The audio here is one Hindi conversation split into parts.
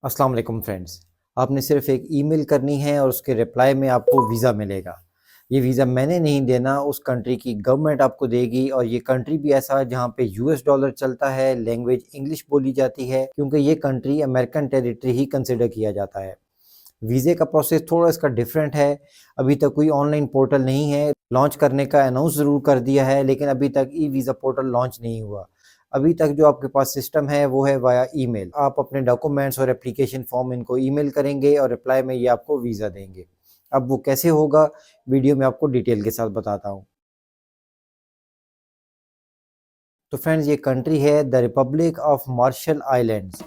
अस्सलाम वालेकुम फ्रेंड्स। आपने सिर्फ एक ईमेल करनी है और उसके रिप्लाई में आपको वीज़ा मिलेगा। ये वीज़ा मैंने नहीं देना, उस कंट्री की गवर्नमेंट आपको देगी और ये कंट्री भी ऐसा है जहाँ पे यूएस डॉलर चलता है, लैंग्वेज इंग्लिश बोली जाती है क्योंकि ये कंट्री अमेरिकन टेरिटरी ही कंसिडर किया जाता है। वीज़े का प्रोसेस थोड़ा इसका डिफरेंट है। अभी तक कोई ऑनलाइन पोर्टल नहीं है। लॉन्च करने का अनाउंस ज़रूर कर दिया है लेकिन अभी तक ई वीज़ा पोर्टल लॉन्च नहीं हुआ। अभी तक जो आपके पास सिस्टम है वो है वाया ईमेल। आप अपने डॉक्यूमेंट्स और एप्लीकेशन फॉर्म इनको ईमेल करेंगे और रिप्लाई में ये आपको वीज़ा देंगे। अब वो कैसे होगा, वीडियो में आपको डिटेल के साथ बताता हूँ। तो फ्रेंड्स, ये कंट्री है the Republic of Marshall Islands.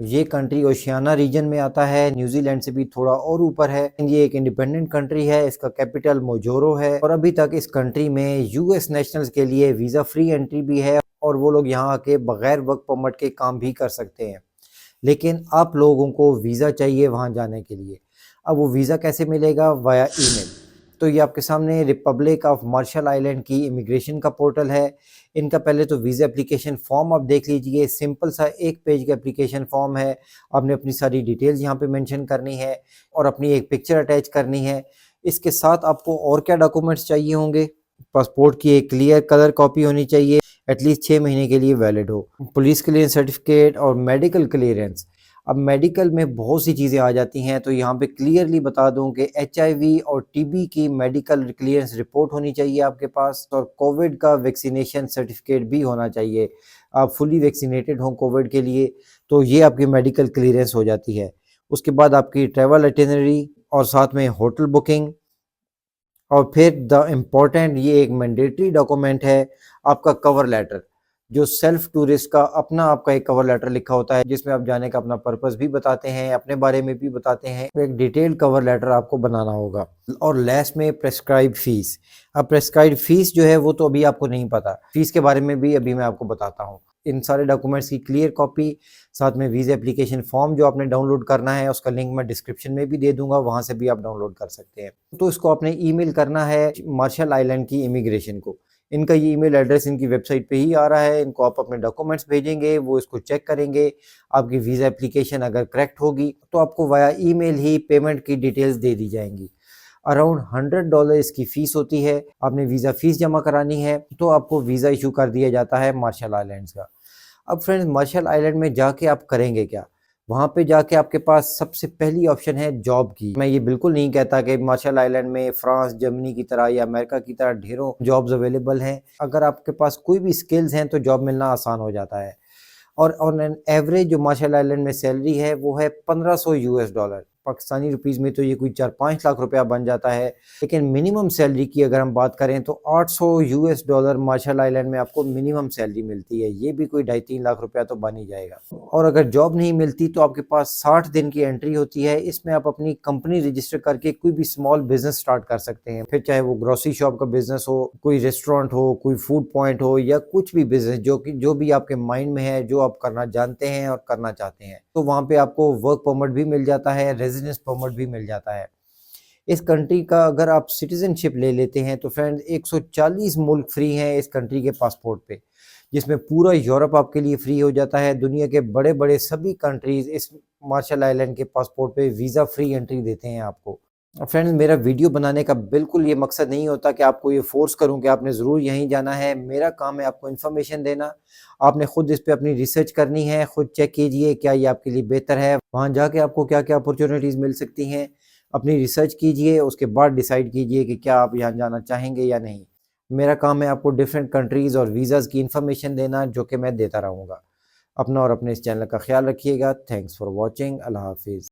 ये कंट्री ओशियाना रीजन में आता है, न्यूजीलैंड से भी थोड़ा और ऊपर है। ये एक इंडिपेंडेंट कंट्री है, इसका कैपिटल मोजोरो है और अभी तक इस कंट्री में यूएस नेशनल्स के लिए वीज़ा फ्री एंट्री भी है और वो लोग यहाँ आके बगैर वर्क परमिट के काम भी कर सकते हैं। लेकिन आप लोगों को वीज़ा चाहिए वहाँ जाने के लिए। अब वो वीज़ा कैसे मिलेगा? Via email. तो ये आपके सामने रिपब्लिक ऑफ मार्शल आइलैंड की इमिग्रेशन का पोर्टल है। इनका पहले तो वीज़ा एप्लीकेशन फॉर्म आप देख लीजिए। सिंपल सा एक पेज का एप्लीकेशन फॉर्म है। आपने अपनी सारी डिटेल्स यहाँ पे मेंशन करनी है और अपनी एक पिक्चर अटैच करनी है। इसके साथ आपको और क्या डॉक्यूमेंट्स चाहिए होंगे? पासपोर्ट की एक क्लियर कलर कॉपी होनी चाहिए, एटलीस्ट 6 महीने के लिए वैलिड हो। पुलिस क्लियरेंस सर्टिफिकेट और मेडिकल क्लियरेंस। अब मेडिकल में बहुत सी चीज़ें आ जाती हैं, तो यहाँ पे क्लियरली बता दूं कि एचआईवी और टीबी की मेडिकल क्लियरेंस रिपोर्ट होनी चाहिए आपके पास और कोविड का वैक्सीनेशन सर्टिफिकेट भी होना चाहिए। आप फुली वैक्सीनेटेड हों कोविड के लिए, तो ये आपकी मेडिकल क्लियरेंस हो जाती है। उसके बाद आपकी ट्रैवल आइटिनरी और साथ में होटल बुकिंग और फिर द इम्पोर्टेंट, ये एक मैंडेटरी डॉक्यूमेंट है, आपका कवर लेटर। जो सेल्फ टूरिस्ट का अपना आपका एक कवर लेटर लिखा होता है जिसमें आप जाने का अपना पर्पस भी बताते हैं, अपने बारे में भी बताते हैं। एक डिटेल्ड कवर लेटर आपको बनाना होगा और लेस में प्रेस्क्राइब फीस। अब प्रेस्क्राइब फीस जो है वो तो अभी आपको नहीं पता, फीस के बारे में भी अभी मैं आपको बताता हूँ। इन सारे डॉक्यूमेंट्स की क्लियर कॉपी, साथ में वीज़ा एप्लीकेशन फॉर्म जो आपने डाउनलोड करना है उसका लिंक मैं डिस्क्रिप्शन में भी दे दूंगा, वहां से भी आप डाउनलोड कर सकते हैं। तो इसको आपने ईमेल करना है मार्शल आइलैंड की इमिग्रेशन को। इनका ये ईमेल एड्रेस इनकी वेबसाइट पे ही आ रहा है। इनको आप अपने डॉक्यूमेंट्स भेजेंगे, वो इसको चेक करेंगे। आपकी वीज़ा एप्लीकेशन अगर करेक्ट होगी तो आपको वाया ईमेल ही पेमेंट की डिटेल्स दे दी जाएंगी। अराउंड $100 इसकी फ़ीस होती है। आपने वीज़ा फ़ीस जमा करानी है तो आपको वीज़ा इशू कर दिया जाता है मार्शल आइलैंड्स का। अब फ्रेंड्स, मार्शल आइलैंड में जाके आप करेंगे क्या? वहाँ पे जाके आपके पास सबसे पहली ऑप्शन है जॉब की। मैं ये बिल्कुल नहीं कहता कि मार्शल आइलैंड में फ्रांस, जर्मनी की तरह या अमेरिका की तरह ढेरों जॉब्स अवेलेबल हैं। अगर आपके पास कोई भी स्किल्स हैं तो जॉब मिलना आसान हो जाता है। और ऑन एन एवरेज जो मार्शल आइलैंड में सैलरी है वो है 1500 यूएस डॉलर। पाकिस्तानी रुपीज़ में तो ये कोई 4-5 लाख रुपया बन जाता है। लेकिन मिनिमम सैलरी की अगर हम बात करें तो 800 यूएस डॉलर मार्शल आइलैंड में आपको मिनिमम सैलरी मिलती है। ये भी कोई 2.5-3 लाख रुपया तो बन ही जाएगा। और अगर जॉब नहीं मिलती तो आपके पास 60 दिन की एंट्री होती है। इसमें आप अपनी कंपनी रजिस्टर करके कोई भी स्मॉल बिजनेस स्टार्ट कर सकते हैं। फिर चाहे वो ग्रोसरी शॉप का बिजनेस हो, कोई रेस्टोरेंट हो, कोई फूड पॉइंट हो या कुछ भी बिजनेस जो भी आपके माइंड में है, जो आप करना जानते हैं और करना चाहते हैं, तो वहाँ पे आपको वर्क परमिट भी मिल जाता है, रेजिडेंस परमिट भी मिल जाता है। इस कंट्री का अगर आप सिटीजनशिप ले लेते हैं तो फ्रेंड 140 मुल्क फ्री हैं इस कंट्री के पासपोर्ट पे, जिसमें पूरा यूरोप आपके लिए फ्री हो जाता है। दुनिया के बड़े बड़े सभी कंट्रीज इस मार्शल आइलैंड के पासपोर्ट पे वीज़ा फ्री एंट्री देते हैं आपको। फ्रेंड्स, मेरा वीडियो बनाने का बिल्कुल ये मकसद नहीं होता कि आपको ये फोर्स करूं कि आपने ज़रूर यहीं जाना है। मेरा काम है आपको इन्फॉर्मेशन देना। आपने खुद इस पे अपनी रिसर्च करनी है, खुद चेक कीजिए क्या ये आपके लिए बेहतर है, वहाँ जाके आपको क्या क्या अपॉर्चुनिटीज़ मिल सकती हैं। अपनी रिसर्च कीजिए, उसके बाद डिसाइड कीजिए कि क्या आप यहाँ जाना चाहेंगे या नहीं। मेरा काम है आपको डिफरेंट कंट्रीज़ और वीज़ाज़ की इन्फॉर्मेशन देना, जो कि मैं देता रहूँगा। अपना और अपने इस चैनल का ख्याल रखिएगा। Thanks for watching. अल्लाह हाफिज़।